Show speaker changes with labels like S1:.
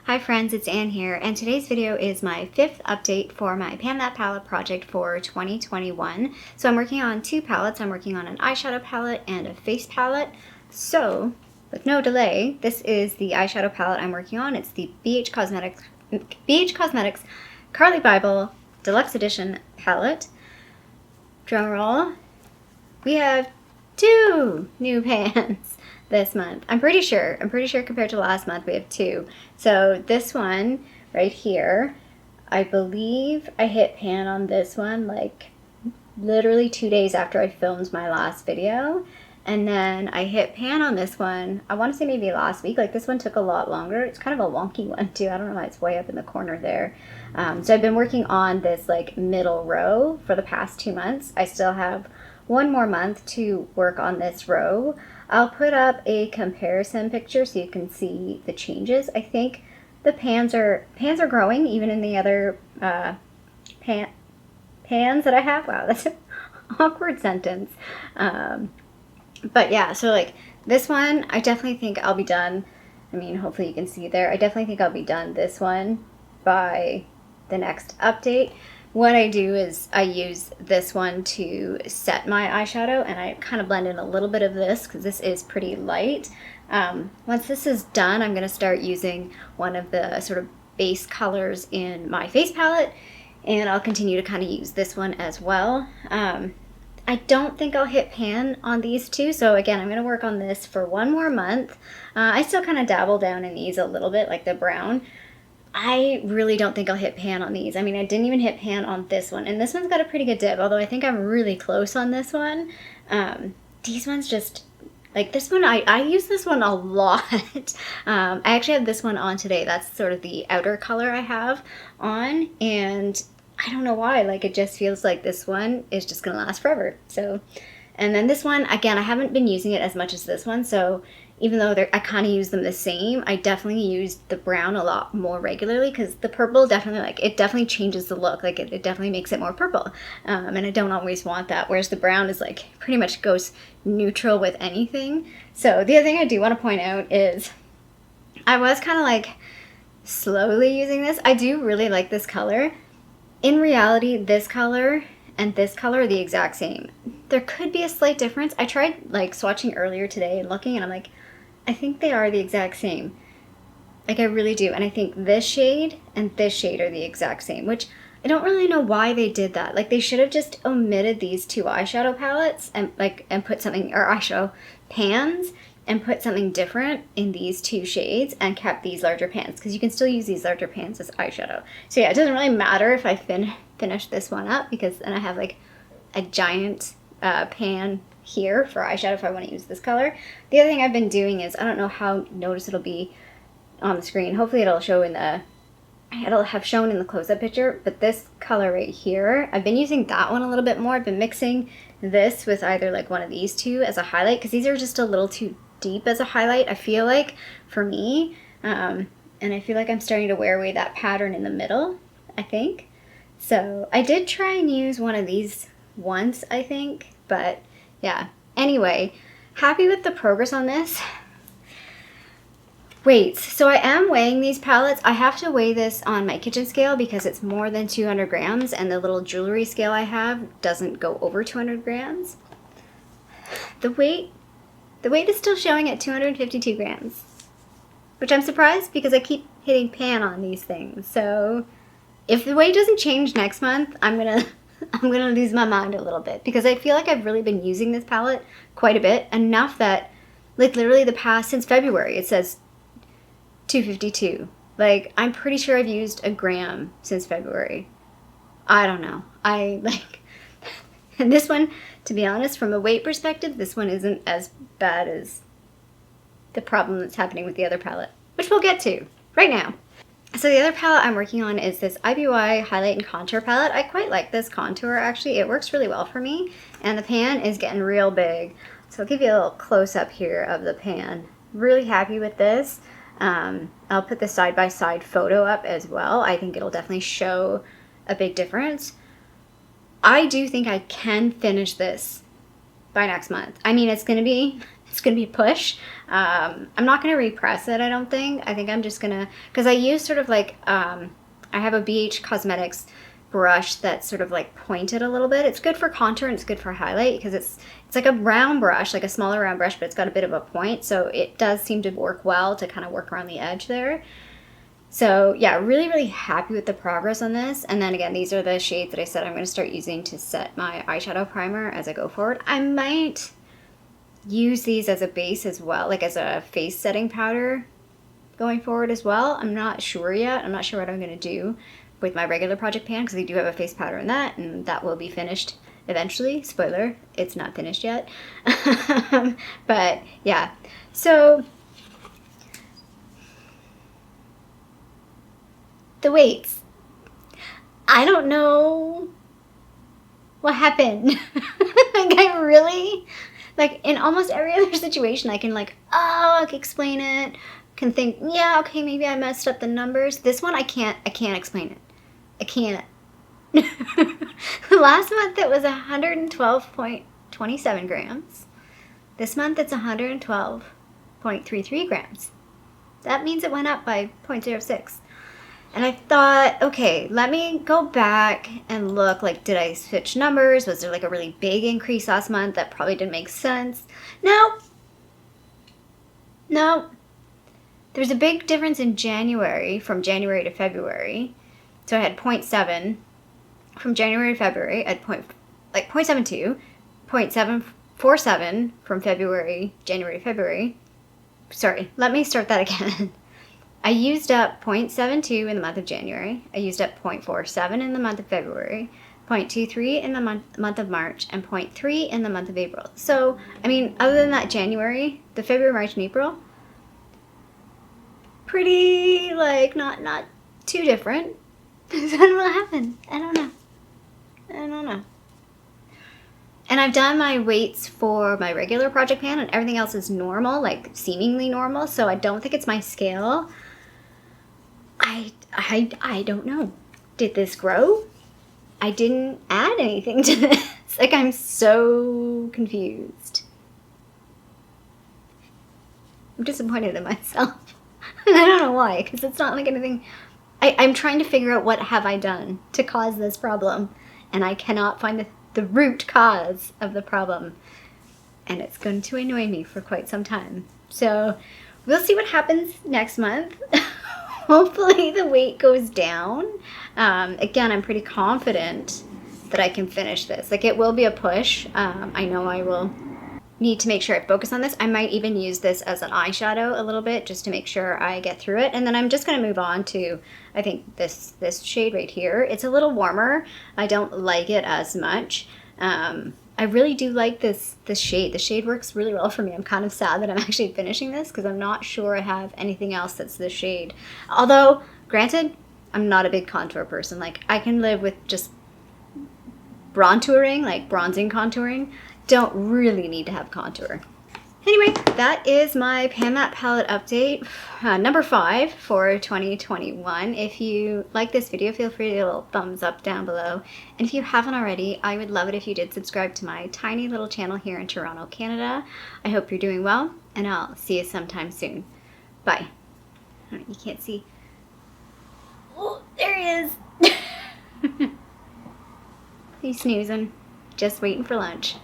S1: Hi friends, it's Anne here, and today's video is my 5th update for my Pan That Palette project for 2021. So I'm working on 2 palettes. I'm working on an eyeshadow palette and a face palette. So, with no delay, this is the eyeshadow palette I'm working on. It's the BH Cosmetics Carli Bybel Deluxe Edition palette. Drum roll. We have 2 new pans this month. I'm pretty sure compared to last month we have 2. So this one right here, I believe I hit pan on this one like literally 2 days after I filmed my last video. And then I hit pan on this one, I want to say maybe last week. Like this one took a lot longer. It's kind of a wonky one too. I don't know why it's way up in the corner there. So I've been working on this like middle row for the past 2 months. I still have 1 more month to work on this row. I'll put up a comparison picture so you can see the changes. I think the pans are growing even in the other pans that I have. Wow, that's an awkward sentence. But yeah, so like this one, I definitely think I'll be done. I mean, hopefully you can see there. I definitely think I'll be done this one by the next update. What I do is I use this one to set my eyeshadow, and I kind of blend in a little bit of this because this is pretty light. Once this is done, I'm going to start using one of the sort of base colors in my face palette, and I'll continue to kind of use this one as well. I don't think I'll hit pan on these 2, so again, I'm going to work on this for 1 more month. I still kind of dabble down in these a little bit, like the brown. I really don't think I'll hit pan on these. I mean, I didn't even hit pan on this one. And this one's got a pretty good dip, although I think I'm really close on this one. These ones just, like this one, I use this one a lot. I actually have this one on today. That's sort of the outer color I have on. And I don't know why, like it just feels like this one is just going to last forever. So, and then this one, again, I haven't been using it as much as this one. So even though I kind of use them the same, I definitely use the brown a lot more regularly because the purple definitely, like, it definitely changes the look. Like, it definitely makes it more purple. And I don't always want that, whereas the brown is, like, pretty much goes neutral with anything. So the other thing I do want to point out is I was kind of, like, slowly using this. I do really like this color. In reality, this color and this color are the exact same. There could be a slight difference. I tried, like, swatching earlier today and looking, and I'm like, I think they are the exact same. Like, I really do. And I think this shade and this shade are the exact same, which I don't really know why they did that. Like, they should have just omitted these 2 eyeshadow palettes and, like, and put something, or eyeshadow pans, and put something different in these 2 shades and kept these larger pans, because you can still use these larger pans as eyeshadow. So yeah, it doesn't really matter if I finish this one up, because then I have, like, a giant pan here for eyeshadow if I want to use this color. The other thing I've been doing is, I don't know how notice it'll be on the screen. Hopefully it'll have shown in the close-up picture, but this color right here, I've been using that one a little bit more. I've been mixing this with either like one of these 2 as a highlight, because these are just a little too deep as a highlight, I feel like, for me. And I feel like I'm starting to wear away that pattern in the middle, I think. So I did try and use one of these once, I think, but yeah. Anyway, happy with the progress on this. Weights. So I am weighing these palettes. I have to weigh this on my kitchen scale because it's more than 200 grams, and the little jewelry scale I have doesn't go over 200 grams. The weight is still showing at 252 grams, which I'm surprised because I keep hitting pan on these things. So if the weight doesn't change next month, I'm gonna lose my mind a little bit, because I feel like I've really been using this palette quite a bit, enough that, like, literally since February, it says 252. Like, I'm pretty sure I've used a gram since February. I don't know. And this one, to be honest, from a weight perspective, this one isn't as bad as the problem that's happening with the other palette, which we'll get to right now. So the other palette I'm working on is this IBY Highlight and Contour palette. I quite like this contour, actually. It works really well for me. And the pan is getting real big. So I'll give you a little close-up here of the pan. Really happy with this. I'll put the side-by-side photo up as well. I think it'll definitely show a big difference. I do think I can finish this by next month. I mean, it's going to be it's gonna be a push. I'm not gonna repress it, I don't think. I think I'm just gonna, because I use sort of like, I have a BH Cosmetics brush that's sort of like pointed a little bit. It's good for contour and it's good for highlight because it's like a round brush, like a smaller round brush, but it's got a bit of a point. So it does seem to work well to kind of work around the edge there. So yeah, really, really happy with the progress on this. And then again, these are the shades that I said I'm going to start using to set my eyeshadow primer as I go forward. I might use these as a base as well, like as a face setting powder going forward as well. I'm not sure yet. I'm not sure what I'm going to do with my regular project pan because I do have a face powder in that, and that will be finished eventually. Spoiler, it's not finished yet. But yeah, so the weights. I don't know what happened. Like I really, like in almost every other situation I can like, oh, I can explain it, can think, yeah, okay, maybe I messed up the numbers. This one I can't explain it. I can't. Last month it was 112.27 grams. This month it's 112.33 grams. That means it went up by 0.06. And I thought, okay, let me go back and look, like, did I switch numbers? Was there like a really big increase last month that probably didn't make sense? No. There's a big difference in January, from January to February. So I had 0.7 from January to February at 0.72, 0.747 from January to February. Sorry, let me start that again. I used up 0.72 in the month of January. I used up 0.47 in the month of February, 0.23 in the month of March, and 0.3 in the month of April. So, I mean, other than that January, the February, March, and April, pretty, like, not too different. I don't know what happened. I don't know. And I've done my weights for my regular project pan, and everything else is normal, like seemingly normal. So I don't think it's my scale. I don't know. Did this grow? I didn't add anything to this. Like, I'm so confused. I'm disappointed in myself. And I don't know why, because it's not like anything. I'm trying to figure out what have I done to cause this problem, and I cannot find the root cause of the problem, and it's going to annoy me for quite some time. So we'll see what happens next month. Hopefully the weight goes down. Again, I'm pretty confident that I can finish this. Like, it will be a push. I know I will need to make sure I focus on this. I might even use this as an eyeshadow a little bit just to make sure I get through it. And then I'm just going to move on to, I think, this shade right here. It's a little warmer. I don't like it as much. I really do like this shade. The shade works really well for me. I'm kind of sad that I'm actually finishing this because I'm not sure I have anything else that's this shade. Although, granted, I'm not a big contour person. Like, I can live with just bronzing, like bronzing contouring. Don't really need to have contour. Anyway, that is my Pan Matte palette update, number 5 for 2021. If you like this video, feel free to give a little thumbs up down below. And if you haven't already, I would love it if you did subscribe to my tiny little channel here in Toronto, Canada. I hope you're doing well, and I'll see you sometime soon. Bye. You can't see. Oh, there he is. He's snoozing, just waiting for lunch.